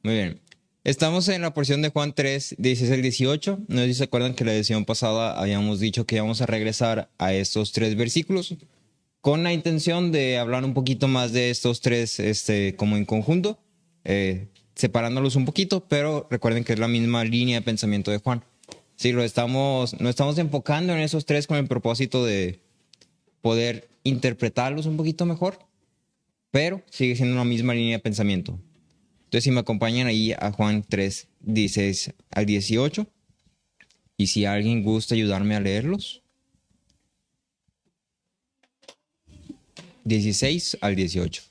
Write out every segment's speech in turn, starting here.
Muy bien. Estamos en la porción de Juan 3, 16 al 18. No sé si se acuerdan que la edición pasada habíamos dicho que íbamos a regresar a estos tres versículos con la intención de hablar un poquito más de estos tres como en conjunto, separándolos un poquito, pero recuerden que es la misma línea de pensamiento de Juan. Sí, nos estamos enfocando en esos tres con el propósito de poder interpretarlos un poquito mejor, pero sigue siendo una misma línea de pensamiento. Entonces, si me acompañan ahí a Juan 3, 16 al 18, y si alguien gusta ayudarme a leerlos, 16 al 18.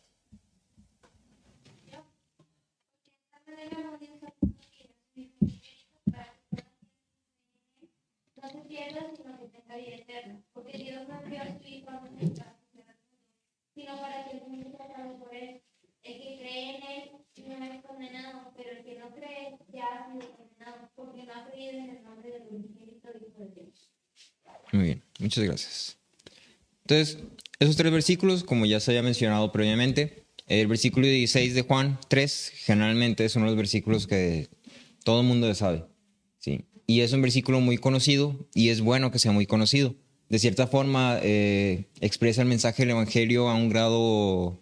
Porque Dios no envió a su Hijo a nuestra sino para que el mundo sea salvo por él. El que cree en él no es condenado, pero el que no cree ya ha sido condenado, porque no ha creído en el nombre del unigénito Hijo de Dios. Muy bien, muchas gracias. Entonces, esos tres versículos, como ya se había mencionado previamente, el versículo 16 de Juan 3 generalmente son los versículos que todo el mundo sabe, ¿sí? Y es un versículo muy conocido y es bueno que sea muy conocido. De cierta forma, expresa el mensaje del Evangelio a un grado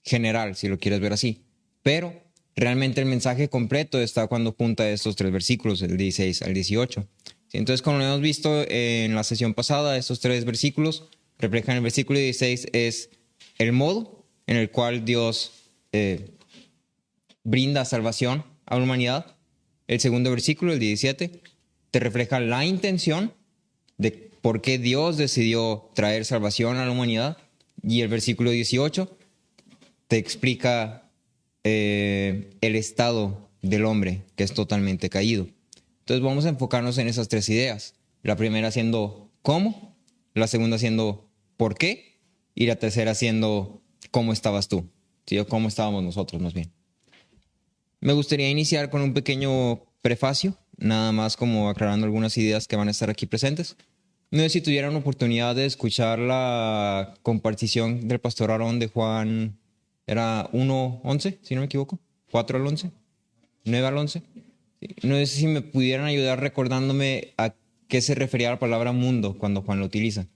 general, si lo quieres ver así. Pero realmente el mensaje completo está cuando junta estos tres versículos, el 16 al 18. ¿Sí? Entonces, como lo hemos visto en la sesión pasada, estos tres versículos reflejan el versículo 16, es el modo en el cual Dios brinda salvación a la humanidad. El segundo versículo, el 17, te refleja la intención de por qué Dios decidió traer salvación a la humanidad. Y el versículo 18 te explica el estado del hombre, que es totalmente caído. Entonces vamos a enfocarnos en esas tres ideas. La primera siendo cómo, la segunda siendo por qué, y la tercera siendo cómo estabas tú, ¿sí? O cómo estábamos nosotros más bien. Me gustaría iniciar con un pequeño prefacio, nada más como aclarando algunas ideas que van a estar aquí presentes. No sé si tuvieran oportunidad de escuchar la compartición del pastor Aarón de Juan, era 1:11, si no me equivoco, 4 al 11, 9 al 11. No sé si me pudieran ayudar recordándome a qué se refería la palabra mundo cuando Juan lo utiliza.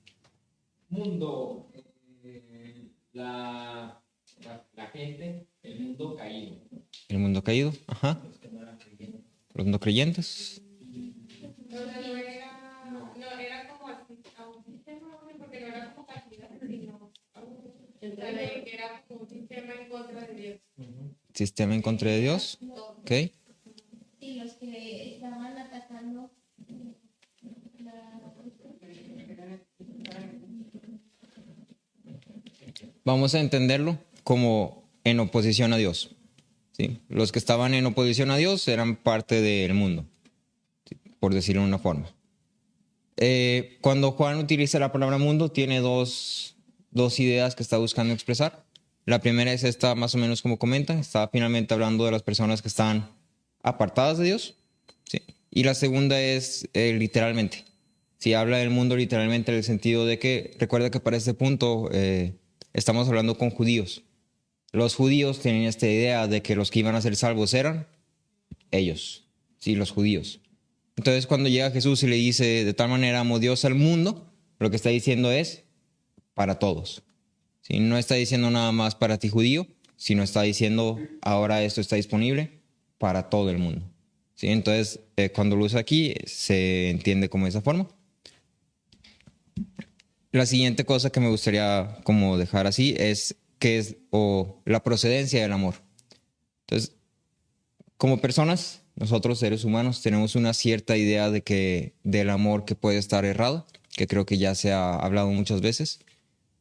Mundo, la gente, el mundo caído. El mundo caído, ajá. Los que no eran creyentes. Los no creyentes. No era como a un sistema, porque no era como castidad, sino que era como un sistema en contra de Dios. Sistema en contra de Dios. Ok. Sí, los que estaban atacando Vamos a entenderlo como en oposición a Dios. ¿Sí? Los que estaban en oposición a Dios eran parte del mundo, ¿sí? Por decirlo de una forma. Cuando Juan utiliza la palabra mundo, tiene dos ideas que está buscando expresar. La primera es esta, más o menos como comenta, está finalmente hablando de las personas que están apartadas de Dios. ¿Sí? Y la segunda es literalmente. Si habla del mundo literalmente en el sentido de que, recuerda que para este punto estamos hablando con judíos. Los judíos tenían esta idea de que los que iban a ser salvos eran ellos, sí, los judíos. Entonces, cuando llega Jesús y le dice, de tal manera amó Dios al mundo, lo que está diciendo es para todos. ¿Sí? No está diciendo nada más para ti judío, sino está diciendo ahora esto está disponible para todo el mundo. ¿Sí? Entonces, cuando lo usa aquí, se entiende como de esa forma. La siguiente cosa que me gustaría como dejar así es qué es o la procedencia del amor. Entonces, como personas, nosotros seres humanos tenemos una cierta idea de que del amor que puede estar errado, que creo que ya se ha hablado muchas veces.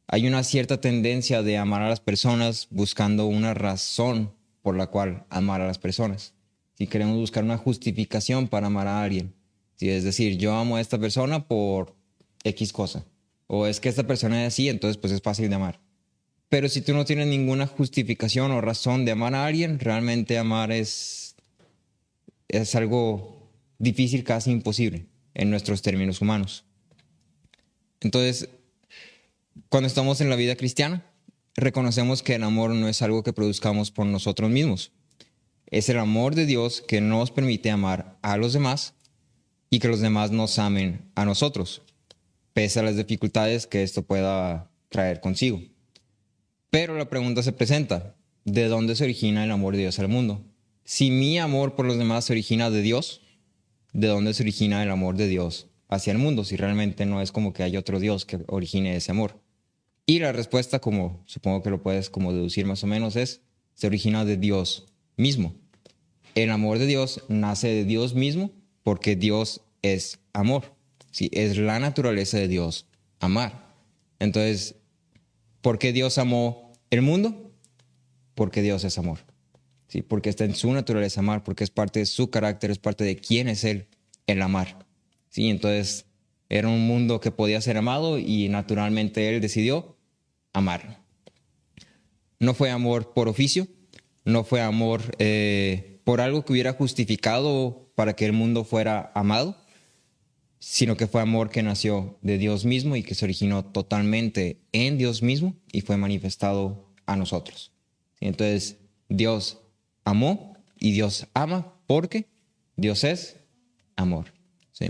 Hay una cierta tendencia de amar a las personas buscando una razón por la cual amar a las personas. Si queremos buscar una justificación para amar a alguien, ¿sí? Es decir, yo amo a esta persona por X cosa, o es que esta persona es así, entonces pues es fácil de amar. Pero si tú no tienes ninguna justificación o razón de amar a alguien, realmente amar es algo difícil, casi imposible en nuestros términos humanos. Entonces, cuando estamos en la vida cristiana, reconocemos que el amor no es algo que produzcamos por nosotros mismos. Es el amor de Dios que nos permite amar a los demás y que los demás nos amen a nosotros, pese a las dificultades que esto pueda traer consigo. Pero la pregunta se presenta: ¿de dónde se origina el amor de Dios al mundo? Si mi amor por los demás se origina de Dios, ¿de dónde se origina el amor de Dios hacia el mundo? Si realmente no es como que hay otro Dios que origine ese amor. Y la respuesta, como supongo que lo puedes como deducir más o menos, se origina de Dios mismo. El amor de Dios nace de Dios mismo porque Dios es amor. Sí, es la naturaleza de Dios amar. Entonces, ¿por qué Dios amó el mundo? Porque Dios es amor. Sí, porque está en su naturaleza amar, porque es parte de su carácter, es parte de quién es Él, el amar. Sí, entonces era un mundo que podía ser amado y naturalmente Él decidió amarlo. No fue amor por oficio, no fue amor por algo que hubiera justificado para que el mundo fuera amado, sino que fue amor que nació de Dios mismo y que se originó totalmente en Dios mismo y fue manifestado a nosotros. Entonces, Dios amó y Dios ama porque Dios es amor. ¿Sí?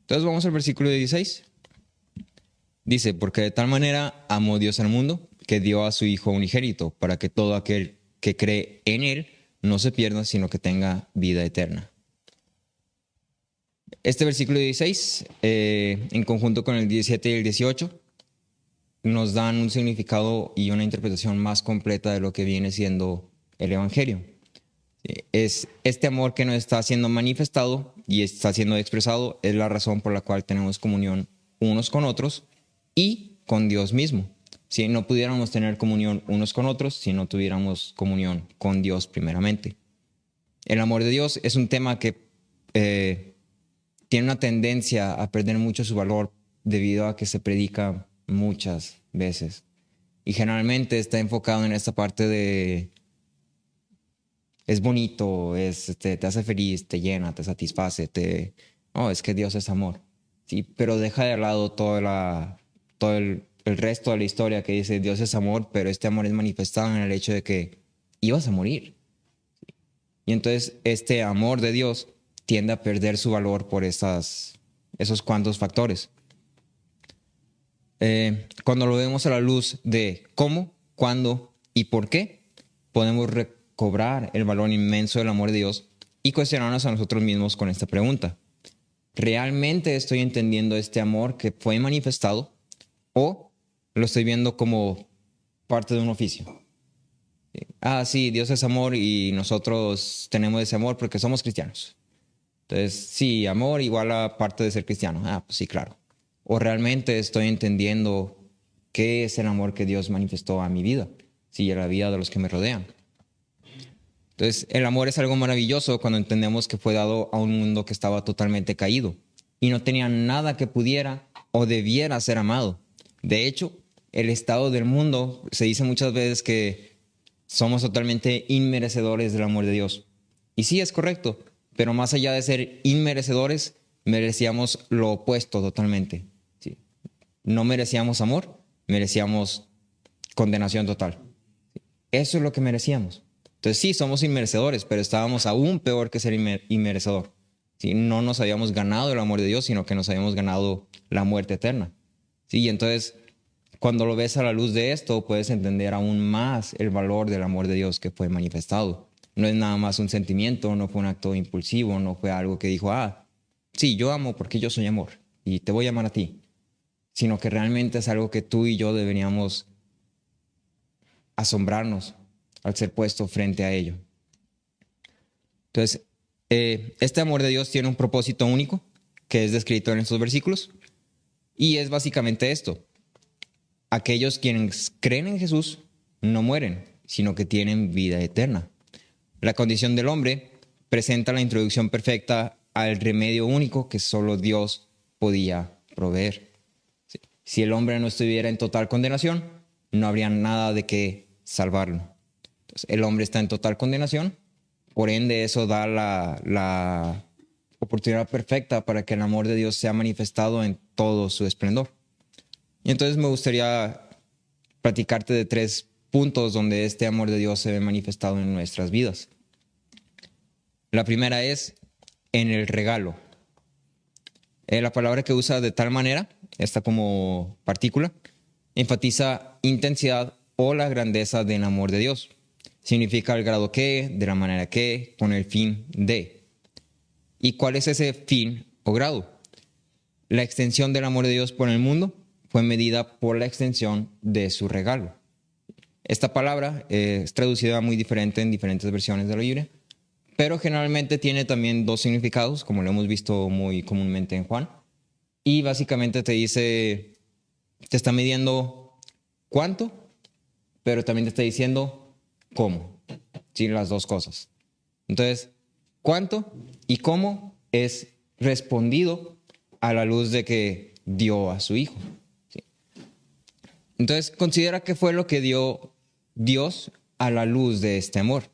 Entonces vamos al versículo 16. Dice: porque de tal manera amó Dios al mundo que dio a su Hijo unigénito, para que todo aquel que cree en Él no se pierda, sino que tenga vida eterna. Este versículo 16, en conjunto con el 17 y el 18, nos dan un significado y una interpretación más completa de lo que viene siendo el Evangelio. Es este amor que nos está siendo manifestado y está siendo expresado, es la razón por la cual tenemos comunión unos con otros y con Dios mismo. Si no pudiéramos tener comunión unos con otros si no tuviéramos comunión con Dios primeramente. El amor de Dios es un tema que tiene una tendencia a perder mucho su valor debido a que se predica muchas veces. Y generalmente está enfocado en esta parte de es bonito, te hace feliz, te llena, te satisface, es que Dios es amor. Sí, pero deja de lado todo el resto de la historia que dice Dios es amor, pero este amor es manifestado en el hecho de que ibas a morir. Y entonces este amor de Dios tiende a perder su valor por esos cuantos factores. Cuando lo vemos a la luz de cómo, cuándo y por qué, podemos recobrar el valor inmenso del amor de Dios y cuestionarnos a nosotros mismos con esta pregunta: ¿realmente estoy entendiendo este amor que fue manifestado o lo estoy viendo como parte de un oficio? Sí, Dios es amor y nosotros tenemos ese amor porque somos cristianos. Entonces, sí, amor igual a parte de ser cristiano. Pues sí, claro. ¿O realmente estoy entendiendo qué es el amor que Dios manifestó a mi vida? Sí, a la vida de los que me rodean. Entonces, el amor es algo maravilloso cuando entendemos que fue dado a un mundo que estaba totalmente caído y no tenía nada que pudiera o debiera ser amado. De hecho, el estado del mundo, se dice muchas veces que somos totalmente inmerecedores del amor de Dios. Y sí, es correcto. Pero más allá de ser inmerecedores, merecíamos lo opuesto totalmente. ¿Sí? No merecíamos amor, merecíamos condenación total. Eso es lo que merecíamos. Entonces sí, somos inmerecedores, pero estábamos aún peor que ser inmerecedor. ¿Sí? No nos habíamos ganado el amor de Dios, sino que nos habíamos ganado la muerte eterna. ¿Sí? Y entonces, cuando lo ves a la luz de esto, puedes entender aún más el valor del amor de Dios que fue manifestado. No es nada más un sentimiento, no fue un acto impulsivo, no fue algo que dijo, sí, yo amo porque yo soy amor y te voy a amar a ti. Sino que realmente es algo que tú y yo deberíamos asombrarnos al ser puesto frente a ello. Entonces, este amor de Dios tiene un propósito único que es descrito en estos versículos y es básicamente esto: aquellos quienes creen en Jesús no mueren, sino que tienen vida eterna. La condición del hombre presenta la introducción perfecta al remedio único que solo Dios podía proveer. Si el hombre no estuviera en total condenación, no habría nada de qué salvarlo. Entonces, el hombre está en total condenación, por ende eso da la oportunidad perfecta para que el amor de Dios sea manifestado en todo su esplendor. Y entonces me gustaría platicarte de 3 puntos donde este amor de Dios se ve manifestado en nuestras vidas. La primera es en el regalo. La palabra que usa de tal manera, esta como partícula, enfatiza intensidad o la grandeza del amor de Dios. Significa el grado que, de la manera que, con el fin de. ¿Y cuál es ese fin o grado? La extensión del amor de Dios por el mundo fue medida por la extensión de su regalo. Esta palabra es traducida muy diferente en diferentes versiones de la Biblia, pero generalmente tiene también dos significados, como lo hemos visto muy comúnmente en Juan. Y básicamente te dice, te está midiendo cuánto, pero también te está diciendo cómo. Sí, las dos cosas. Entonces, cuánto y cómo es respondido a la luz de que dio a su Hijo. ¿Sí? Entonces, considera qué fue lo que dio Dios a la luz de este amor.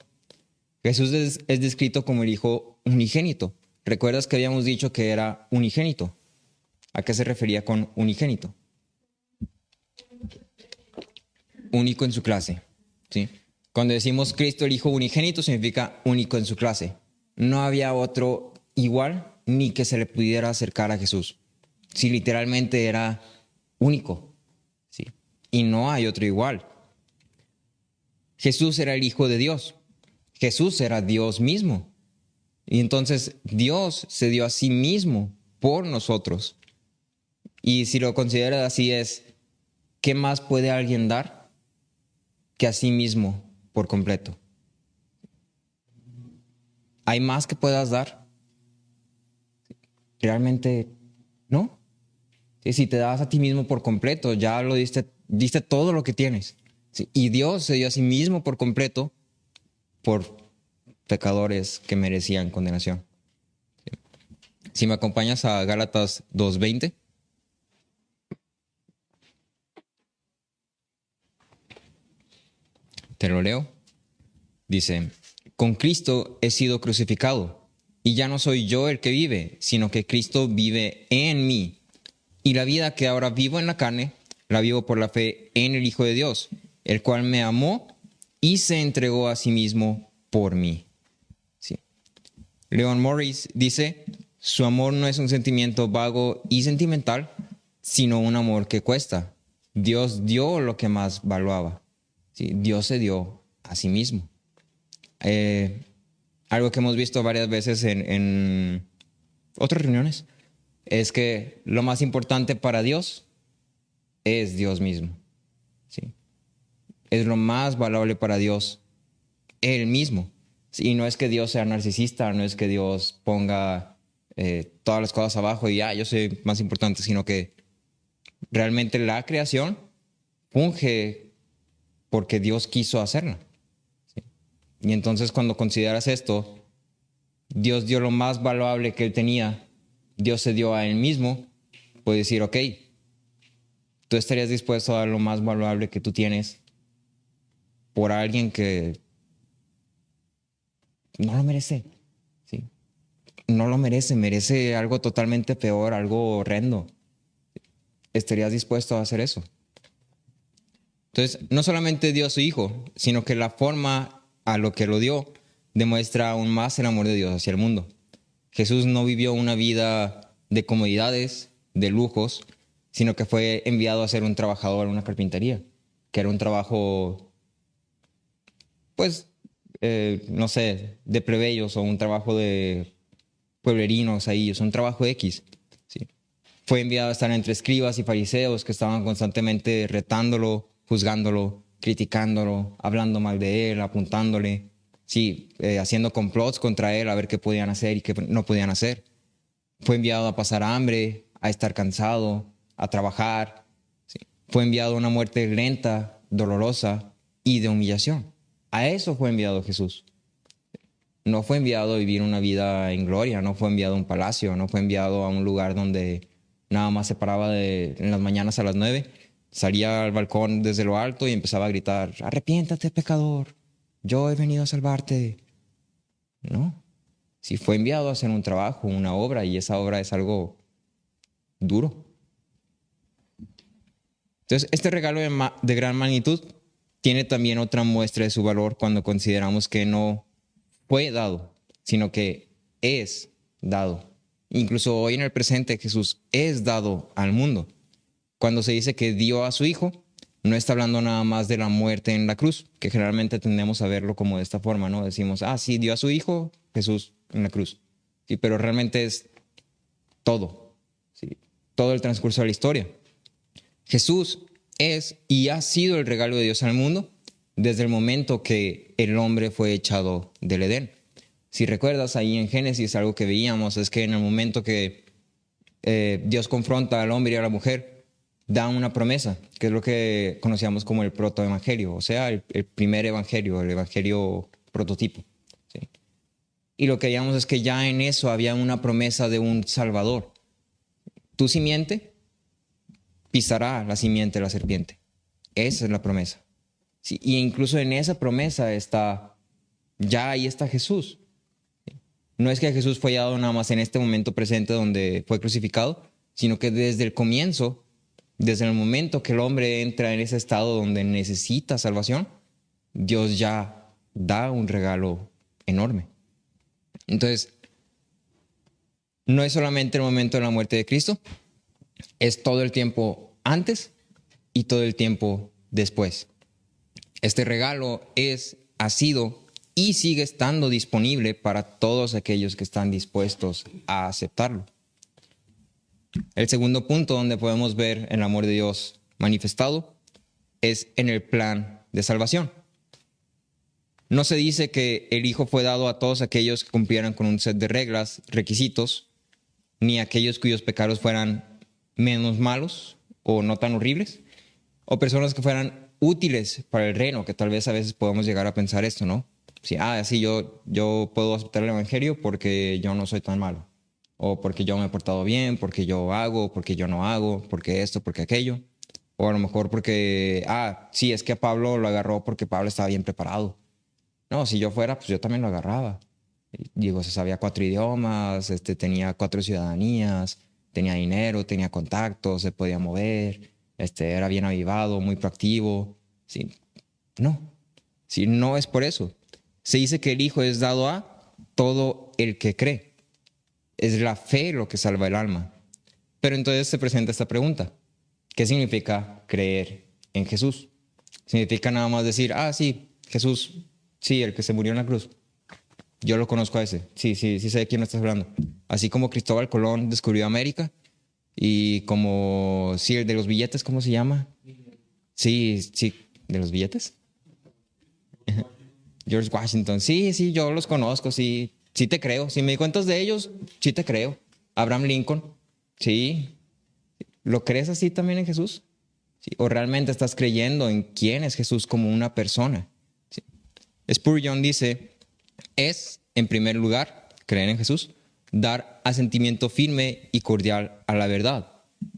Jesús es descrito como el Hijo unigénito. ¿Recuerdas que habíamos dicho que era unigénito? ¿A qué se refería con unigénito? Único en su clase. ¿Sí? Cuando decimos Cristo el Hijo unigénito, significa único en su clase. No había otro igual ni que se le pudiera acercar a Jesús. Sí, literalmente era único. ¿Sí? Y no hay otro igual. Jesús era el Hijo de Dios. Jesús era Dios mismo. Y entonces Dios se dio a sí mismo por nosotros. Y si lo consideras así es, ¿qué más puede alguien dar que a sí mismo por completo? ¿Hay más que puedas dar? Realmente no. Si te das a ti mismo por completo, ya lo diste todo lo que tienes. Y Dios se dio a sí mismo por completo por pecadores que merecían condenación. Si me acompañas a Gálatas 2:20. Te lo leo. Dice, con Cristo he sido crucificado, y ya no soy yo el que vive, sino que Cristo vive en mí. Y la vida que ahora vivo en la carne, la vivo por la fe en el Hijo de Dios, el cual me amó y se entregó a sí mismo por mí. Sí. Leon Morris dice, su amor no es un sentimiento vago y sentimental, sino un amor que cuesta. Dios dio lo que más valuaba. Sí, Dios se dio a sí mismo. Algo que hemos visto varias veces en otras reuniones es que lo más importante para Dios es Dios mismo. ¿Sí? Es lo más valorable para Dios, Él mismo. Y no es que Dios sea narcisista, no es que Dios ponga todas las cosas abajo y yo soy más importante, sino que realmente la creación funge porque Dios quiso hacerla. ¿Sí? Y entonces cuando consideras esto, Dios dio lo más valuable que Él tenía, Dios se dio a Él mismo, puedes decir, ok, tú estarías dispuesto a dar lo más valuable que tú tienes por alguien que no lo merece. ¿Sí? No lo merece, merece algo totalmente peor, algo horrendo. ¿Estarías dispuesto a hacer eso? Entonces, no solamente dio a su Hijo, sino que la forma a lo que lo dio demuestra aún más el amor de Dios hacia el mundo. Jesús no vivió una vida de comodidades, de lujos, sino que fue enviado a ser un trabajador en una carpintería, que era un trabajo, pues, no sé, de plebeyos o un trabajo de pueblerinos ahí, es un trabajo X. ¿Sí? Fue enviado a estar entre escribas y fariseos que estaban constantemente retándolo, juzgándolo, criticándolo, hablando mal de él, apuntándole, sí, haciendo complots contra él a ver qué podían hacer y qué no podían hacer. Fue enviado a pasar hambre, a estar cansado, a trabajar. ¿Sí? Fue enviado a una muerte lenta, dolorosa y de humillación. A eso fue enviado Jesús. No fue enviado a vivir una vida en gloria, no fue enviado a un palacio, no fue enviado a un lugar donde nada más se paraba en las mañanas a las 9, salía al balcón desde lo alto y empezaba a gritar, arrepiéntate, pecador, yo he venido a salvarte. No, sí fue enviado a hacer un trabajo, una obra, y esa obra es algo duro. Entonces, este regalo de gran magnitud tiene también otra muestra de su valor cuando consideramos que no fue dado sino que es dado. Incluso hoy en el presente Jesús es dado al mundo. Cuando se dice que dio a su Hijo, no está hablando nada más de la muerte en la cruz, que generalmente tendemos a verlo como de esta forma, ¿no? Decimos, sí, dio a su Hijo Jesús en la cruz. Sí, pero realmente es todo, ¿sí? Todo el transcurso de la historia. Jesús es y ha sido el regalo de Dios al mundo desde el momento que el hombre fue echado del Edén. Si recuerdas, ahí en Génesis algo que veíamos es que en el momento que Dios confronta al hombre y a la mujer, da una promesa, que es lo que conocíamos como el protoevangelio, o sea, el primer evangelio, el evangelio prototipo, ¿sí? Y lo que veíamos es que ya en eso había una promesa de un Salvador. Tu simiente pisará la simiente de la serpiente. Esa es la promesa. Sí, y incluso en esa promesa ahí está Jesús. No es que Jesús fue hallado nada más en este momento presente donde fue crucificado, sino que desde el comienzo, desde el momento que el hombre entra en ese estado donde necesita salvación, Dios ya da un regalo enorme. Entonces, no es solamente el momento de la muerte de Cristo, es todo el tiempo antes y todo el tiempo después. Este regalo ha sido y sigue estando disponible para todos aquellos que están dispuestos a aceptarlo. El segundo punto donde podemos ver el amor de Dios manifestado es en el plan de salvación. No se dice que el Hijo fue dado a todos aquellos que cumplieran con un set de reglas, requisitos, ni a aquellos cuyos pecados fueran menos malos o no tan horribles, o personas que fueran útiles para el reino, que tal vez a veces podamos llegar a pensar esto, ¿no? Sí, yo puedo aceptar el evangelio porque yo no soy tan malo, o porque yo me he portado bien, porque yo hago, porque yo no hago, porque esto, porque aquello, o a lo mejor porque, sí, es que a Pablo lo agarró porque Pablo estaba bien preparado. No, si yo fuera, pues yo también lo agarraba. Digo, se sabía 4 idiomas, tenía 4 ciudadanías, tenía dinero, tenía contactos, se podía mover, era bien avivado, muy proactivo. Sí, no es por eso. Se dice que el Hijo es dado a todo el que cree. Es la fe lo que salva el alma. Pero entonces se presenta esta pregunta. ¿Qué significa creer en Jesús? ¿Significa nada más decir, sí, Jesús, sí, el que se murió en la cruz? Yo lo conozco a ese. Sí sé de quién me estás hablando. Así como Cristóbal Colón descubrió América y como, sí, el de los billetes, ¿cómo se llama? Sí, ¿de los billetes? George Washington, sí, yo los conozco, sí te creo. Si me cuentas de ellos, sí te creo. Abraham Lincoln, sí. ¿Lo crees así también en Jesús? ¿Sí? ¿O realmente estás creyendo en quién es Jesús como una persona? ¿Sí? Spurgeon dice, es, en primer lugar, creer en Jesús, dar asentimiento firme y cordial a la verdad,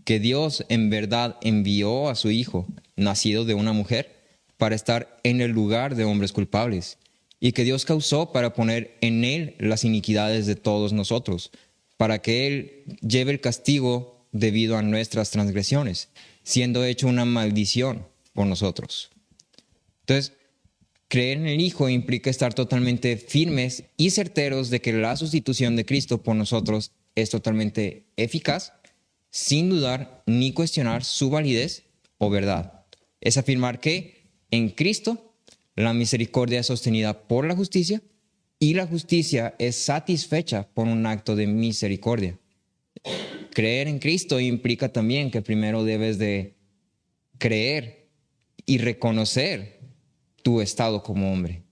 que Dios en verdad envió a su Hijo, nacido de una mujer, para estar en el lugar de hombres culpables, y que Dios causó para poner en Él las iniquidades de todos nosotros, para que Él lleve el castigo debido a nuestras transgresiones, siendo hecho una maldición por nosotros. Entonces, creer en el Hijo implica estar totalmente firmes y certeros de que la sustitución de Cristo por nosotros es totalmente eficaz, sin dudar ni cuestionar su validez o verdad. Es afirmar que en Cristo la misericordia es sostenida por la justicia y la justicia es satisfecha por un acto de misericordia. Creer en Cristo implica también que primero debes de creer y reconocer tu estado como hombre.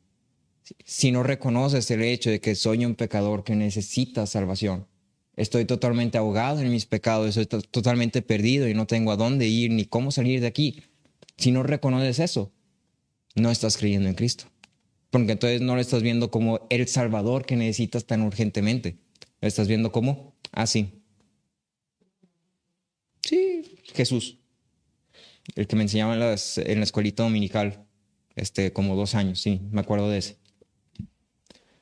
Si no reconoces el hecho de que soy un pecador que necesita salvación, estoy totalmente ahogado en mis pecados, estoy totalmente perdido y no tengo a dónde ir ni cómo salir de aquí. Si no reconoces eso, no estás creyendo en Cristo. Porque entonces no lo estás viendo como el Salvador que necesitas tan urgentemente. Lo estás viendo como, sí, Jesús. El que me enseñaba en la escuelita dominical, como 2 años, sí, me acuerdo de ese.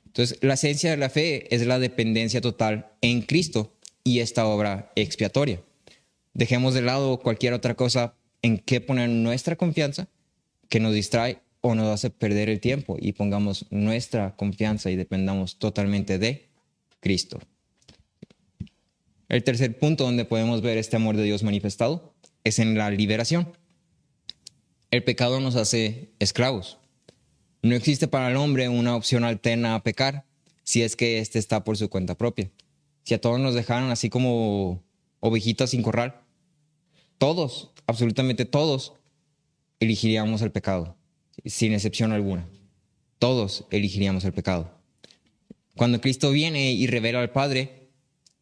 Entonces, la esencia de la fe es la dependencia total en Cristo y esta obra expiatoria. Dejemos de lado cualquier otra cosa en que poner nuestra confianza que nos distrae o nos hace perder el tiempo y pongamos nuestra confianza y dependamos totalmente de Cristo. El tercer punto donde podemos ver este amor de Dios manifestado es en la liberación. El pecado nos hace esclavos. No existe para el hombre una opción alterna a pecar si es que éste está por su cuenta propia. Si a todos nos dejaran así como ovejitas sin corral, todos, absolutamente todos, elegiríamos el pecado, sin excepción alguna. Todos elegiríamos el pecado. Cuando Cristo viene y revela al Padre,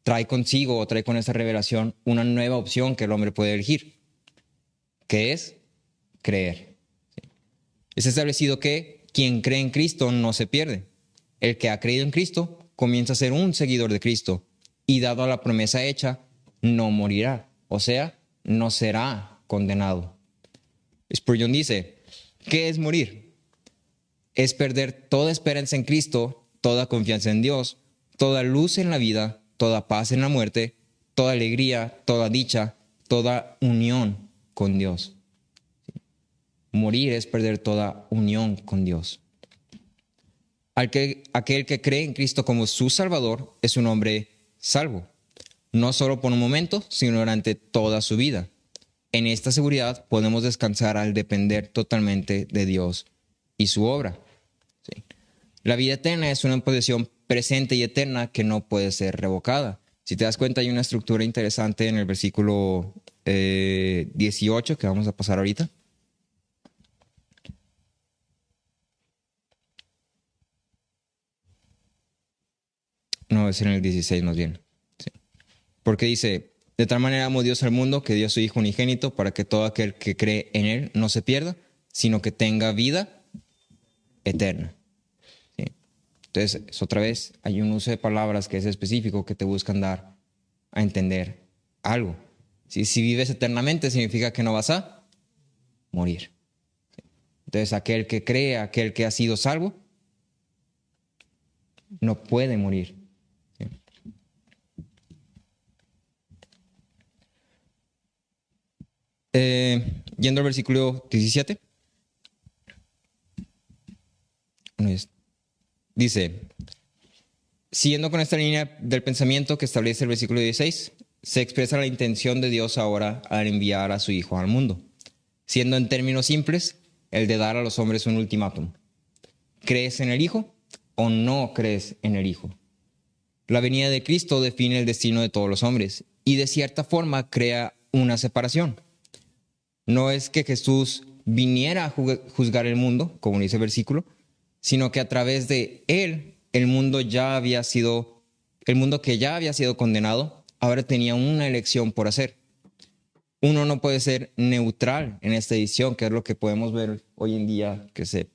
trae consigo o trae con esa revelación una nueva opción que el hombre puede elegir, que es creer. Es establecido que quien cree en Cristo no se pierde. El que ha creído en Cristo comienza a ser un seguidor de Cristo y dado a la promesa hecha, no morirá, o sea, no será condenado. Spurgeon dice, ¿qué es morir? Es perder toda esperanza en Cristo, toda confianza en Dios, toda luz en la vida, toda paz en la muerte, toda alegría, toda dicha, toda unión con Dios. Morir es perder toda unión con Dios. Aquel que cree en Cristo como su Salvador es un hombre salvo, no solo por un momento, sino durante toda su vida. En esta seguridad podemos descansar al depender totalmente de Dios y su obra. Sí. La vida eterna es una posesión presente y eterna que no puede ser revocada. Si te das cuenta, hay una estructura interesante en el versículo 18 que vamos a pasar ahorita. No, es en el 16 más bien. Sí. Porque dice, de tal manera amó Dios al mundo que dio a su Hijo unigénito para que todo aquel que cree en Él no se pierda, sino que tenga vida eterna. Sí. Entonces, otra vez, hay un uso de palabras que es específico que te buscan dar a entender algo. Si vives eternamente significa que no vas a morir. Sí. Entonces, aquel que cree, aquel que ha sido salvo, no puede morir. Yendo al versículo 17, dice, siguiendo con esta línea del pensamiento que establece el versículo 16, se expresa la intención de Dios ahora al enviar a su Hijo al mundo, siendo en términos simples el de dar a los hombres un ultimátum. ¿Crees en el Hijo o no crees en el Hijo? La venida de Cristo define el destino de todos los hombres y de cierta forma crea una separación. No es que Jesús viniera a juzgar el mundo, como dice el versículo, sino que a través de Él, el mundo que ya había sido condenado, ahora tenía una elección por hacer. Uno no puede ser neutral en esta edición, que es lo que podemos ver hoy en día, que se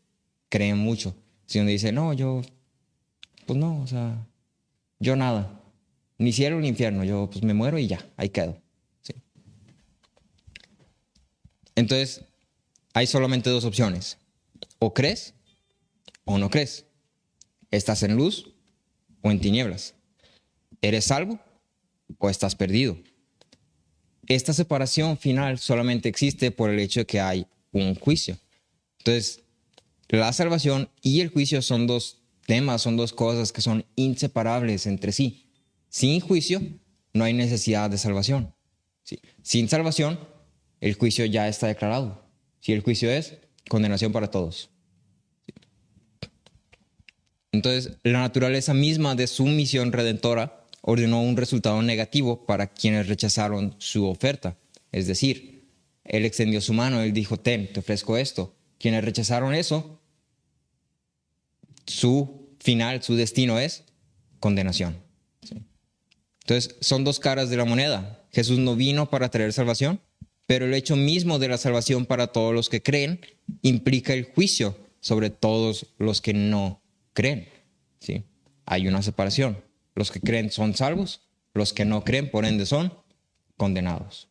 cree mucho. Si uno dice, no, yo nada, ni cielo ni infierno, yo pues me muero y ya, ahí quedo. Entonces, hay solamente dos opciones. O crees o no crees. ¿Estás en luz o en tinieblas? ¿Eres salvo o estás perdido? Esta separación final solamente existe por el hecho de que hay un juicio. Entonces, la salvación y el juicio son dos temas, son dos cosas que son inseparables entre sí. Sin juicio, no hay necesidad de salvación. Sí. Sin salvación, el juicio ya está declarado. Si el juicio es condenación para todos. Entonces, la naturaleza misma de su misión redentora ordenó un resultado negativo para quienes rechazaron su oferta. Es decir, Él extendió su mano, Él dijo, te ofrezco esto. Quienes rechazaron eso, su final, su destino es condenación. Entonces, son dos caras de la moneda. Jesús no vino para traer salvación, pero el hecho mismo de la salvación para todos los que creen implica el juicio sobre todos los que no creen. ¿Sí? Hay una separación. Los que creen son salvos, los que no creen, por ende, son condenados.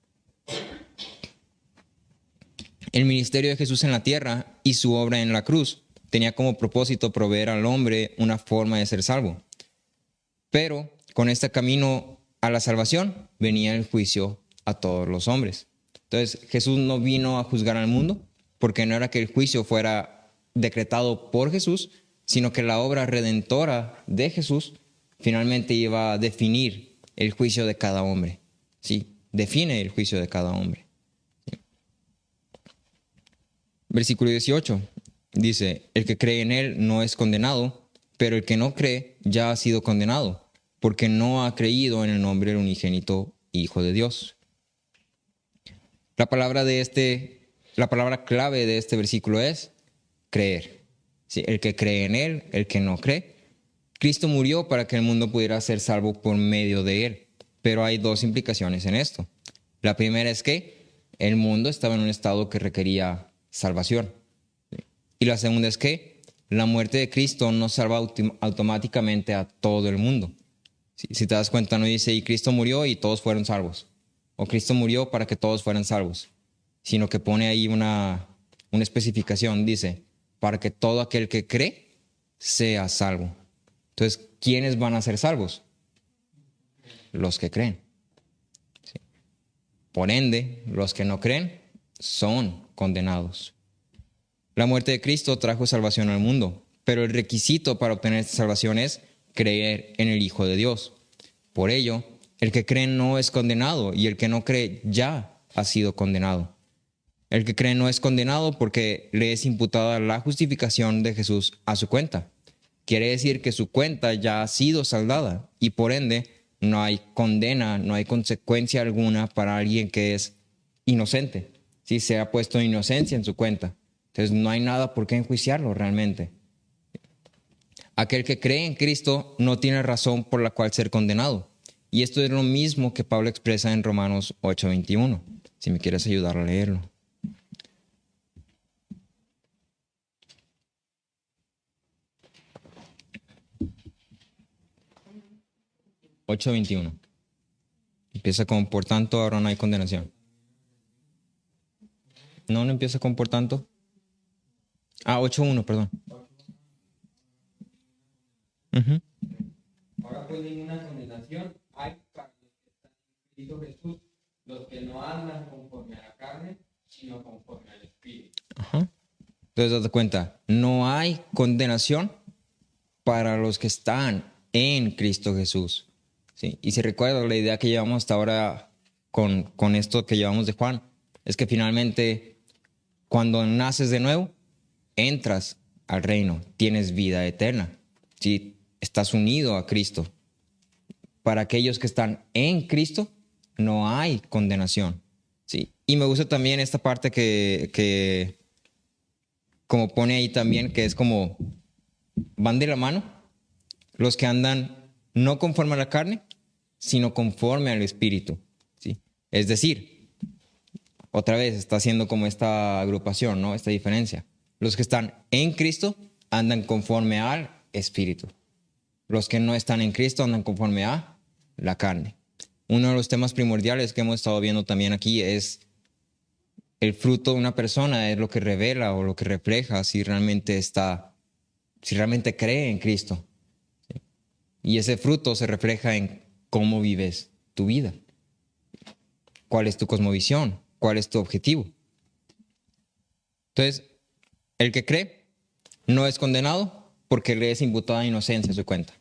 El ministerio de Jesús en la tierra y su obra en la cruz tenía como propósito proveer al hombre una forma de ser salvo. Pero con este camino a la salvación venía el juicio a todos los hombres. Entonces Jesús no vino a juzgar al mundo porque no era que el juicio fuera decretado por Jesús, sino que la obra redentora de Jesús finalmente iba a definir el juicio de cada hombre. Sí, define el juicio de cada hombre. Versículo 18 dice, el que cree en él no es condenado, pero el que no cree ya ha sido condenado, porque no ha creído en el nombre del unigénito Hijo de Dios. La palabra clave de este versículo es creer. Sí, el que cree en él, el que no cree. Cristo murió para que el mundo pudiera ser salvo por medio de él, pero hay dos implicaciones en esto. La primera es que el mundo estaba en un estado que requería salvación. Y la segunda es que la muerte de Cristo no salva automáticamente a todo el mundo. Si te das cuenta, no dice, y Cristo murió y todos fueron salvos. O Cristo murió para que todos fueran salvos. Sino que pone ahí una especificación. Dice, para que todo aquel que cree sea salvo. Entonces, ¿quiénes van a ser salvos? Los que creen. ¿Sí? Por ende, los que no creen son condenados. La muerte de Cristo trajo salvación al mundo, pero el requisito para obtener esta salvación es creer en el Hijo de Dios. Por ello, el que cree no es condenado y el que no cree ya ha sido condenado. El que cree no es condenado porque le es imputada la justificación de Jesús a su cuenta. Quiere decir que su cuenta ya ha sido saldada y por ende no hay condena, no hay consecuencia alguna para alguien que es inocente. Si se ha puesto inocencia en su cuenta. Entonces no hay nada por qué enjuiciarlo realmente. Aquel que cree en Cristo no tiene razón por la cual ser condenado. Y esto es lo mismo que Pablo expresa en Romanos 8:21. Si me quieres ayudar a leerlo. (8:21) Empieza con por tanto ahora no hay condenación. No empieza con por tanto. 8:1, perdón. Uh-huh. Ahora pues ninguna condenación hay para los que están en Cristo Jesús, los que no andan conforme a la carne, sino conforme al Espíritu. Ajá. Entonces, date cuenta, no hay condenación para los que están en Cristo Jesús. ¿Sí? Y si recuerdas la idea que llevamos hasta ahora con esto que llevamos de Juan, es que finalmente cuando naces de nuevo, entras al reino, tienes vida eterna. ¿Sí? Estás unido a Cristo. Para aquellos que están en Cristo, no hay condenación. ¿Sí? Y me gusta también esta parte que como pone ahí también, que es como van de la mano los que andan no conforme a la carne, sino conforme al Espíritu. ¿Sí? Es decir, otra vez está haciendo como esta agrupación, ¿no? Esta diferencia. Los que están en Cristo andan conforme al Espíritu. Los que no están en Cristo andan conforme a la carne. Uno de los temas primordiales que hemos estado viendo también aquí es el fruto de una persona, es lo que revela o lo que refleja si realmente cree en Cristo. ¿Sí? Y ese fruto se refleja en cómo vives tu vida. ¿Cuál es tu cosmovisión? ¿Cuál es tu objetivo? Entonces, el que cree no es condenado porque le es imputada inocencia a su cuenta.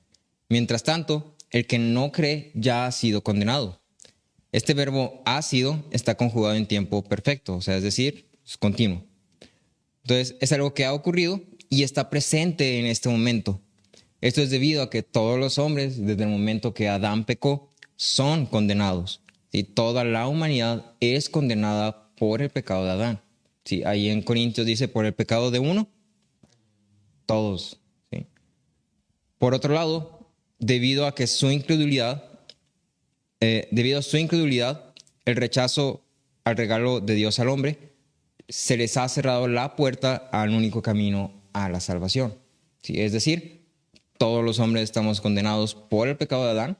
Mientras tanto, el que no cree ya ha sido condenado. Este verbo ha sido está conjugado en tiempo perfecto, o sea, es decir, es continuo. Entonces, es algo que ha ocurrido y está presente en este momento. Esto es debido a que todos los hombres, desde el momento que Adán pecó, son condenados. ¿Sí? Toda la humanidad es condenada por el pecado de Adán. ¿Sí? Ahí en Corintios dice, por el pecado de uno, todos. ¿Sí? Por otro lado, debido a su incredulidad, el rechazo al regalo de Dios al hombre, se les ha cerrado la puerta al único camino a la salvación. ¿Sí? Es decir, todos los hombres estamos condenados por el pecado de Adán,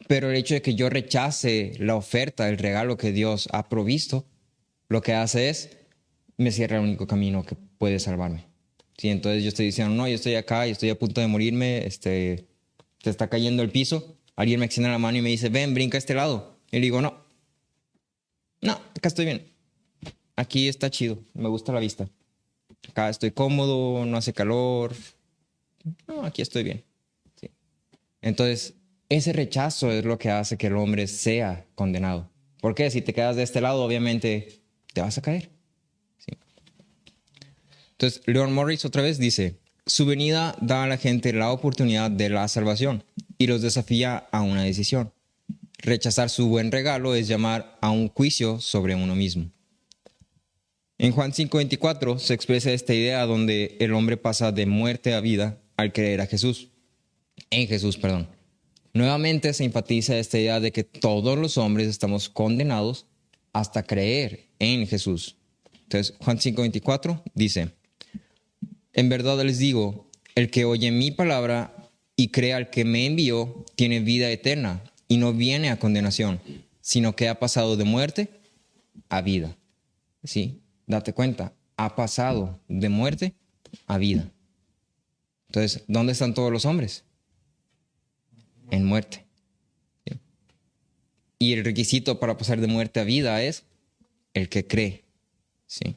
pero el hecho de que yo rechace la oferta, el regalo que Dios ha provisto, lo que hace es, me cierra el único camino que puede salvarme. ¿Sí? Entonces yo estoy diciendo, no, yo estoy acá y estoy a punto de morirme, te está cayendo el piso, alguien me extiende la mano y me dice, ven, brinca a este lado. Y le digo, no, acá estoy bien. Aquí está chido, me gusta la vista. Acá estoy cómodo, no hace calor. No, aquí estoy bien. ¿Sí? Entonces, ese rechazo es lo que hace que el hombre sea condenado. Porque si te quedas de este lado, obviamente te vas a caer. ¿Sí? Entonces, Leon Morris otra vez dice, su venida da a la gente la oportunidad de la salvación y los desafía a una decisión. Rechazar su buen regalo es llamar a un juicio sobre uno mismo. En Juan 5:24 se expresa esta idea donde el hombre pasa de muerte a vida al creer en Jesús. Nuevamente se enfatiza esta idea de que todos los hombres estamos condenados hasta creer en Jesús. Entonces, Juan 5:24 dice, en verdad les digo, el que oye mi palabra y cree al que me envió, tiene vida eterna y no viene a condenación, sino que ha pasado de muerte a vida. ¿Sí? Date cuenta, ha pasado de muerte a vida. Entonces, ¿dónde están todos los hombres? En muerte. ¿Sí? Y el requisito para pasar de muerte a vida es el que cree. ¿Sí?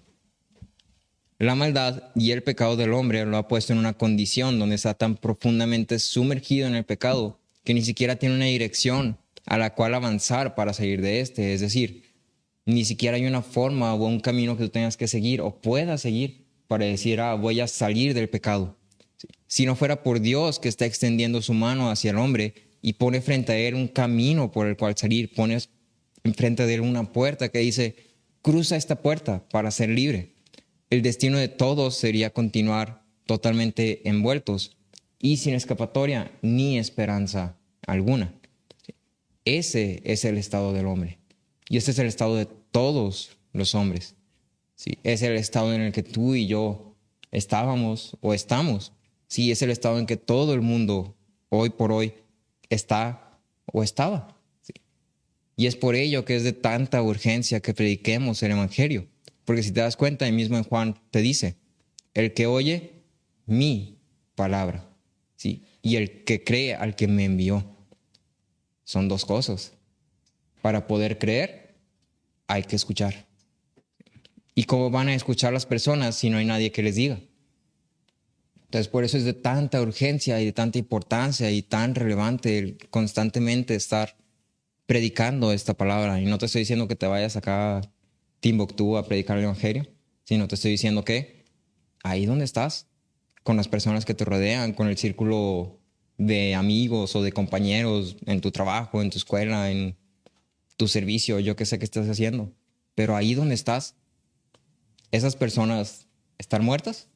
La maldad y el pecado del hombre lo ha puesto en una condición donde está tan profundamente sumergido en el pecado que ni siquiera tiene una dirección a la cual avanzar para salir de este. Es decir, ni siquiera hay una forma o un camino que tú tengas que seguir o puedas seguir para decir, voy a salir del pecado. Si no fuera por Dios que está extendiendo su mano hacia el hombre y pone frente a él un camino por el cual salir, pone enfrente de él una puerta que dice, cruza esta puerta para ser libre. El destino de todos sería continuar totalmente envueltos y sin escapatoria ni esperanza alguna. Ese es el estado del hombre. Y ese es el estado de todos los hombres. ¿Sí? Es el estado en el que tú y yo estábamos o estamos. Sí, es el estado en que todo el mundo hoy por hoy está o estaba. ¿Sí? Y es por ello que es de tanta urgencia que prediquemos el evangelio. Porque si te das cuenta, ahí mismo en Juan te dice, el que oye mi palabra, ¿sí? Y el que cree al que me envió. Son dos cosas. Para poder creer, hay que escuchar. ¿Y cómo van a escuchar las personas si no hay nadie que les diga? Entonces, por eso es de tanta urgencia y de tanta importancia y tan relevante el constantemente estar predicando esta palabra. Y no te estoy diciendo que te vayas acá a Timbuktu a predicar el evangelio, sino te estoy diciendo que ahí donde estás, con las personas que te rodean, con el círculo de amigos o de compañeros en tu trabajo, en tu escuela, en tu servicio, yo qué sé qué estás haciendo. Pero ahí donde estás, esas personas están muertas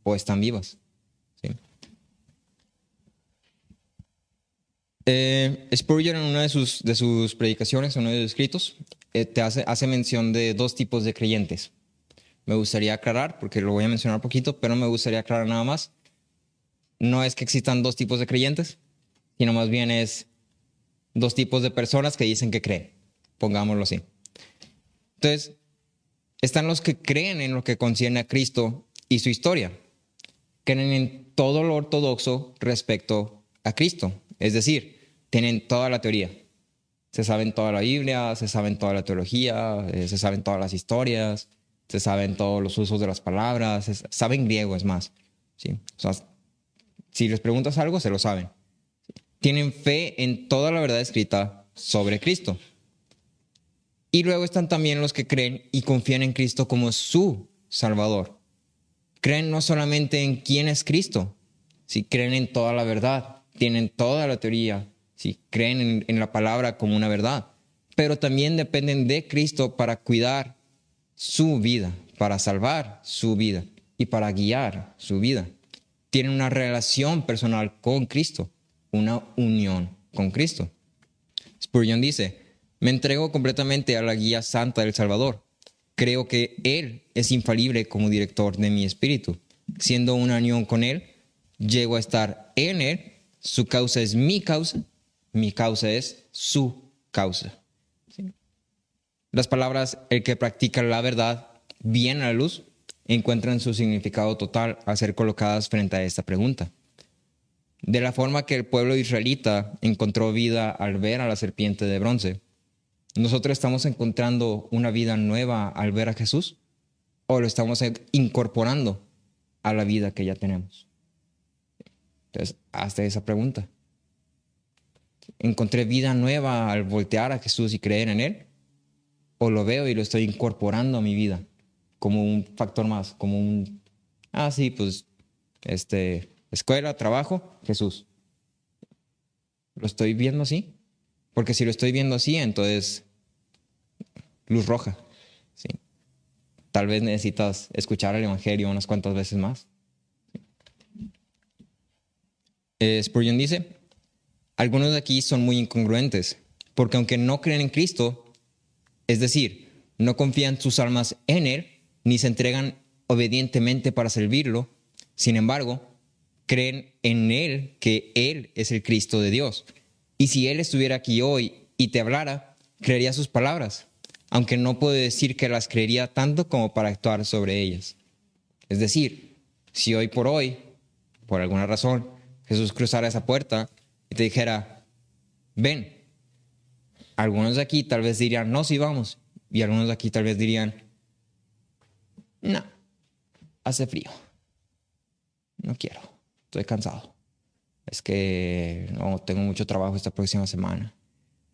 o están vivas. ¿Sí? Spurgeon en una de sus predicaciones, en uno de sus escritos, hace mención de dos tipos de creyentes. Me gustaría aclarar, porque lo voy a mencionar un poquito, pero me gustaría aclarar nada más. No es que existan dos tipos de creyentes, sino más bien es dos tipos de personas que dicen que creen, pongámoslo así. Entonces, están los que creen en lo que concierne a Cristo y su historia. Creen en todo lo ortodoxo respecto a Cristo. Es decir, tienen toda la teoría. Se saben toda la Biblia, se saben toda la teología, se saben todas las historias, se saben todos los usos de las palabras, saben griego, es más. ¿Sí? O sea, si les preguntas algo, se lo saben. Tienen fe en toda la verdad escrita sobre Cristo. Y luego están también los que creen y confían en Cristo como su Salvador. Creen no solamente en quién es Cristo, ¿sí? Creen en toda la verdad, tienen toda la teoría, ¿sí? Creen en la palabra como una verdad, pero también dependen de Cristo para cuidar su vida, para salvar su vida y para guiar su vida. Tienen una relación personal con Cristo, una unión con Cristo. Spurgeon dice, me entrego completamente a la guía santa del Salvador. Creo que Él es infalible como director de mi espíritu. Siendo una unión con Él, llego a estar en Él. Su causa es mi causa es su causa. ¿Sí? Las palabras, el que practica la verdad, viene a la luz, encuentran su significado total al ser colocadas frente a esta pregunta. De la forma que el pueblo israelita encontró vida al ver a la serpiente de bronce, ¿nosotros estamos encontrando una vida nueva al ver a Jesús? o lo estamos incorporando a la vida que ya tenemos? Entonces, hazte esa pregunta. ¿Encontré vida nueva al voltear a Jesús y creer en Él? ¿O lo veo y lo estoy incorporando a mi vida como un factor más, como un, sí, pues, escuela, trabajo, Jesús? ¿Lo estoy viendo así? Porque si lo estoy viendo así, entonces, luz roja, ¿sí? Tal vez necesitas escuchar el Evangelio unas cuantas veces más. Spurgeon dice, algunos de aquí son muy incongruentes, porque aunque no creen en Cristo, es decir, no confían sus almas en Él, ni se entregan obedientemente para servirlo, sin embargo, creen en Él que Él es el Cristo de Dios. Y si Él estuviera aquí hoy y te hablara, creería sus palabras, aunque no puedo decir que las creería tanto como para actuar sobre ellas. Es decir, si hoy, por alguna razón, Jesús cruzara esa puerta y te dijera, ven, algunos de aquí tal vez dirían, no, sí vamos. Y algunos de aquí tal vez dirían, no, hace frío. No quiero, estoy cansado. Es que no, tengo mucho trabajo esta próxima semana.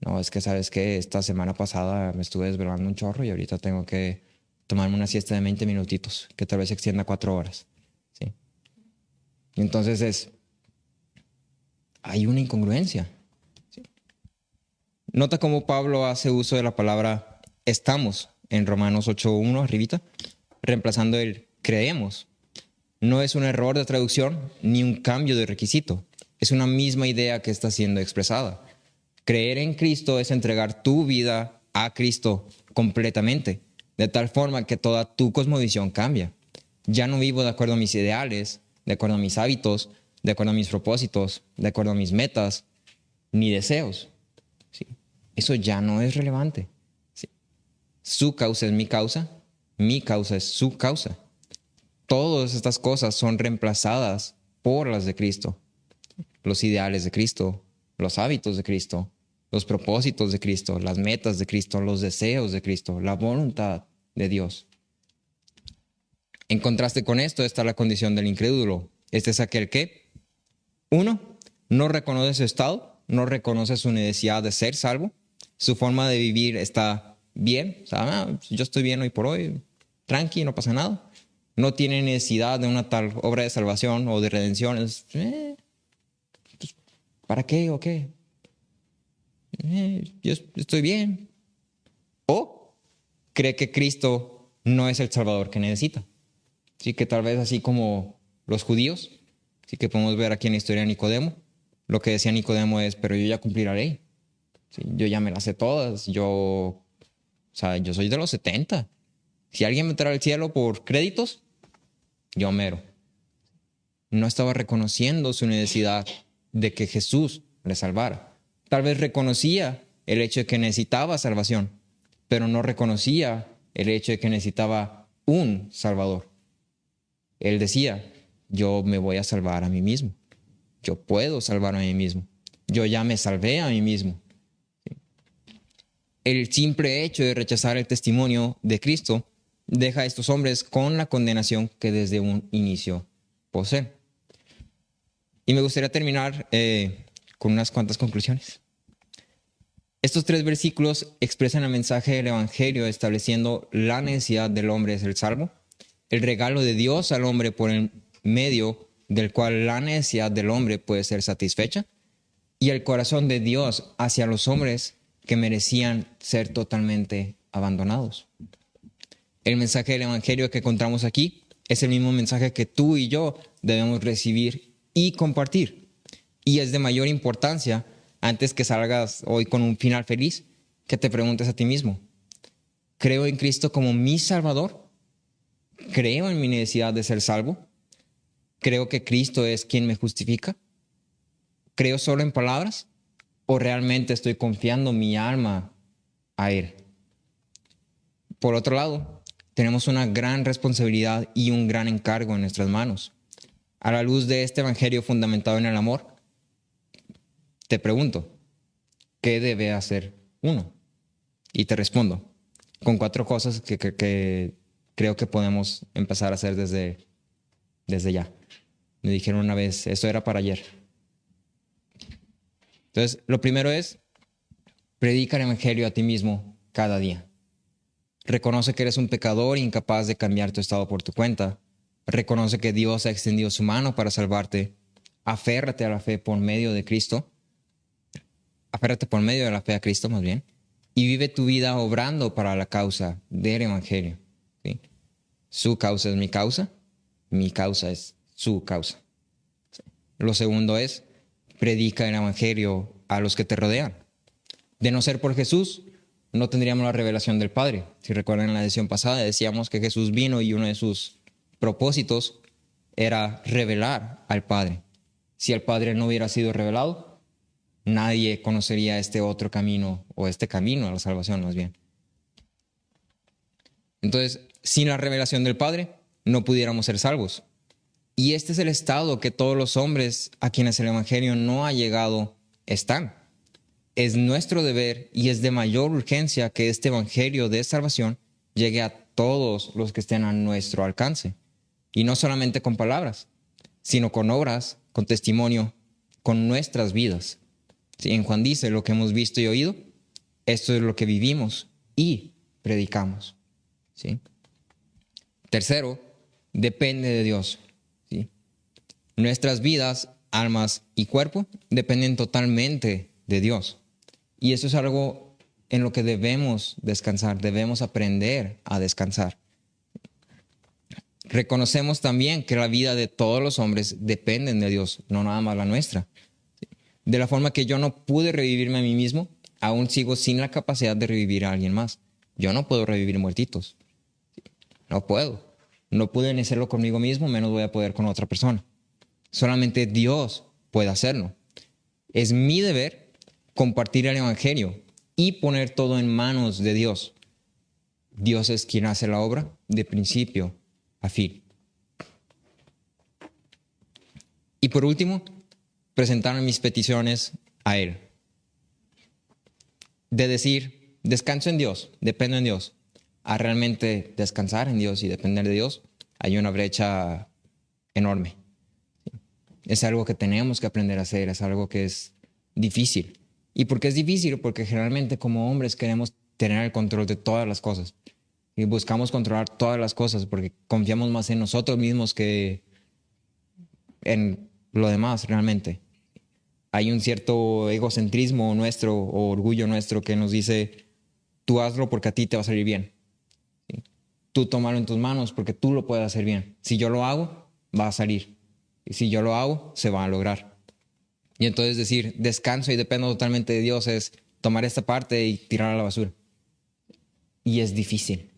No, es que sabes que esta semana pasada me estuve desvelando un chorro y ahorita tengo que tomarme una siesta de 20 minutitos, que tal vez se extienda 4 horas. ¿Sí? Y entonces hay una incongruencia. ¿Sí? Nota cómo Pablo hace uso de la palabra estamos en Romanos 8:1 arribita, reemplazando el creemos. No es un error de traducción ni un cambio de requisito. Es una misma idea que está siendo expresada. Creer en Cristo es entregar tu vida a Cristo completamente, de tal forma que toda tu cosmovisión cambia. Ya no vivo de acuerdo a mis ideales, de acuerdo a mis hábitos, de acuerdo a mis propósitos, de acuerdo a mis metas, ni deseos. ¿Sí? Eso ya no es relevante. ¿Sí? Su causa es mi causa es su causa. Todas estas cosas son reemplazadas por las de Cristo. Los ideales de Cristo, los hábitos de Cristo, los propósitos de Cristo, las metas de Cristo, los deseos de Cristo, la voluntad de Dios. En contraste con esto está la condición del incrédulo. Este es aquel que, 1, no reconoce su estado, no reconoce su necesidad de ser salvo, su forma de vivir está bien, o sea, yo estoy bien hoy por hoy, tranqui, no pasa nada. No tiene necesidad de una tal obra de salvación o de redención. Pues, ¿para qué o qué? Yo estoy bien. O cree que Cristo no es el Salvador que necesita. Sí, que tal vez así como los judíos, sí que podemos ver aquí en la historia de Nicodemo, lo que decía Nicodemo es, pero yo ya cumplí la ley. Sí, yo ya me las sé todas. Yo soy de los 70. Si alguien me entrara al cielo por créditos, yo mero. No estaba reconociendo su necesidad de que Jesús le salvara. Tal vez reconocía el hecho de que necesitaba salvación, pero no reconocía el hecho de que necesitaba un Salvador. Él decía, yo me voy a salvar a mí mismo. Yo puedo salvar a mí mismo. Yo ya me salvé a mí mismo. El simple hecho de rechazar el testimonio de Cristo deja a estos hombres con la condenación que desde un inicio poseen. Y me gustaría terminar con unas cuantas conclusiones. Estos 3 versículos expresan el mensaje del Evangelio estableciendo la necesidad del hombre de ser salvo, el regalo de Dios al hombre por el medio del cual la necesidad del hombre puede ser satisfecha, y el corazón de Dios hacia los hombres que merecían ser totalmente abandonados. El mensaje del Evangelio que encontramos aquí es el mismo mensaje que tú y yo debemos recibir y compartir. Y es de mayor importancia, antes que salgas hoy con un final feliz, que te preguntes a ti mismo, ¿creo en Cristo como mi Salvador? ¿Creo en mi necesidad de ser salvo? ¿Creo que Cristo es quien me justifica? ¿Creo solo en palabras? ¿O realmente estoy confiando mi alma a Él? Por otro lado, tenemos una gran responsabilidad y un gran encargo en nuestras manos. A la luz de este evangelio fundamentado en el amor, te pregunto, ¿qué debe hacer uno? Y te respondo con 4 cosas que creo que podemos empezar a hacer desde ya. Me dijeron una vez, esto era para ayer. Entonces, lo primero es, predica el evangelio a ti mismo cada día. Reconoce que eres un pecador incapaz de cambiar tu estado por tu cuenta. Reconoce que Dios ha extendido su mano para salvarte. Aférrate a la fe por medio de Cristo. Aférrate por medio de la fe a Cristo, más bien. Y vive tu vida obrando para la causa del evangelio. ¿Sí? Su causa es mi causa es su causa. ¿Sí? Lo segundo es, predica el evangelio a los que te rodean. De no ser por Jesús, no tendríamos la revelación del Padre. Si recuerdan en la edición pasada, decíamos que Jesús vino y uno de sus propósitos era revelar al Padre. Si el Padre no hubiera sido revelado, nadie conocería este otro camino, o este camino a la salvación más bien. Entonces, sin la revelación del Padre, no pudiéramos ser salvos. Y este es el estado que todos los hombres a quienes el evangelio no ha llegado están. Es nuestro deber y es de mayor urgencia que este evangelio de salvación llegue a todos los que estén a nuestro alcance. Y no solamente con palabras, sino con obras, con testimonio, con nuestras vidas. ¿Sí? En Juan dice, lo que hemos visto y oído, esto es lo que vivimos y predicamos. ¿Sí? Tercero, depende de Dios. ¿Sí? Nuestras vidas, almas y cuerpo dependen totalmente de Dios. Y eso es algo en lo que debemos descansar, debemos aprender a descansar. Reconocemos también que la vida de todos los hombres dependen de Dios, no nada más la nuestra. De la forma que yo no pude revivirme a mí mismo, aún sigo sin la capacidad de revivir a alguien más. Yo no puedo revivir muertitos. No puedo. No pude ni hacerlo conmigo mismo, menos voy a poder con otra persona. Solamente Dios puede hacerlo. Es mi deber compartir el evangelio y poner todo en manos de Dios. Dios es quien hace la obra de principio a fin. Y por último, presentar mis peticiones a Él. De decir, descanso en Dios, dependo en Dios, a realmente descansar en Dios y depender de Dios, hay una brecha enorme. Es algo que tenemos que aprender a hacer, es algo que es difícil. ¿Y por qué es difícil? Porque generalmente como hombres queremos tener el control de todas las cosas. Y buscamos controlar todas las cosas porque confiamos más en nosotros mismos que en lo demás realmente. Hay un cierto egocentrismo nuestro o orgullo nuestro que nos dice, tú hazlo porque a ti te va a salir bien. ¿Sí? Tú tómalo en tus manos porque tú lo puedes hacer bien. Si yo lo hago, va a salir. Y si yo lo hago, se va a lograr. Y entonces decir, descanso y dependo totalmente de Dios es tomar esta parte y tirarla a la basura. Y es difícil.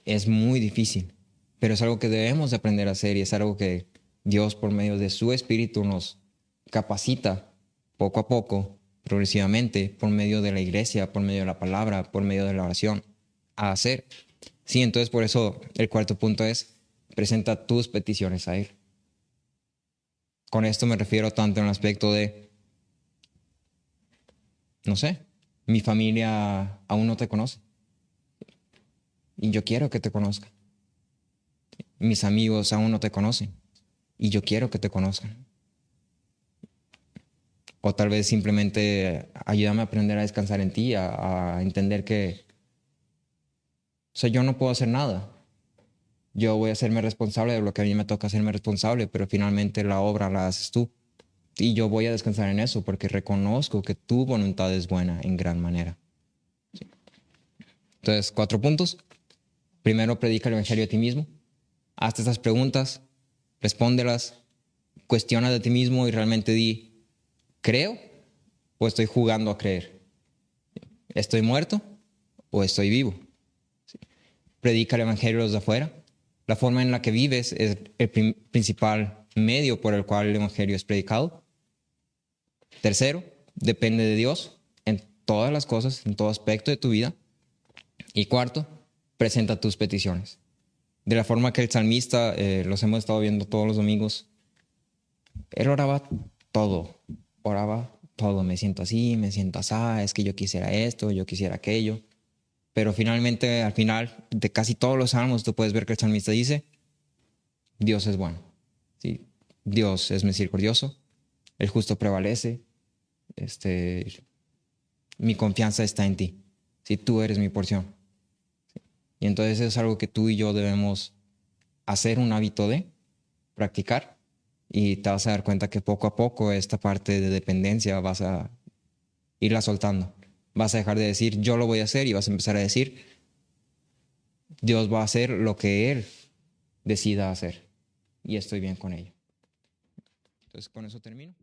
Es muy difícil. Pero es algo que debemos de aprender a hacer y es algo que Dios por medio de su Espíritu nos capacita poco a poco, progresivamente, por medio de la iglesia, por medio de la palabra, por medio de la oración, a hacer. Sí, entonces por eso el cuarto punto es, presenta tus peticiones a Él. Con esto me refiero tanto en el aspecto de, no sé, mi familia aún no te conoce. Y yo quiero que te conozcan. Mis amigos aún no te conocen. Y yo quiero que te conozcan. O tal vez simplemente ayúdame a aprender a descansar en ti, a entender que, o sea, yo no puedo hacer nada. Yo voy a hacerme responsable de lo que a mí me toca hacerme responsable, pero finalmente la obra la haces tú. Y yo voy a descansar en eso porque reconozco que tu voluntad es buena en gran manera. ¿Sí? Entonces, 4 puntos. Primero, predica el evangelio a ti mismo. Hazte estas preguntas, respóndelas, cuestiona de ti mismo y realmente di, ¿creo o estoy jugando a creer? ¿Estoy muerto o estoy vivo? ¿Sí? Predica el evangelio a los de afuera. La forma en la que vives es el principal medio por el cual el evangelio es predicado. Tercero, depende de Dios en todas las cosas, en todo aspecto de tu vida. Y cuarto, presenta tus peticiones. De la forma que el salmista, los hemos estado viendo todos los domingos, él oraba todo. Me siento así, es que yo quisiera esto, yo quisiera aquello. Pero finalmente, al final de casi todos los salmos, tú puedes ver que el salmista dice, Dios es bueno. ¿Sí? Dios es misericordioso, el justo prevalece, mi confianza está en ti. ¿Sí? Tú eres mi porción. ¿Sí? Y entonces es algo que tú y yo debemos hacer un hábito de practicar, y te vas a dar cuenta que poco a poco esta parte de dependencia vas a irla soltando. Vas a dejar de decir yo lo voy a hacer y vas a empezar a decir Dios va a hacer lo que Él decida hacer y estoy bien con ello. Entonces con eso termino.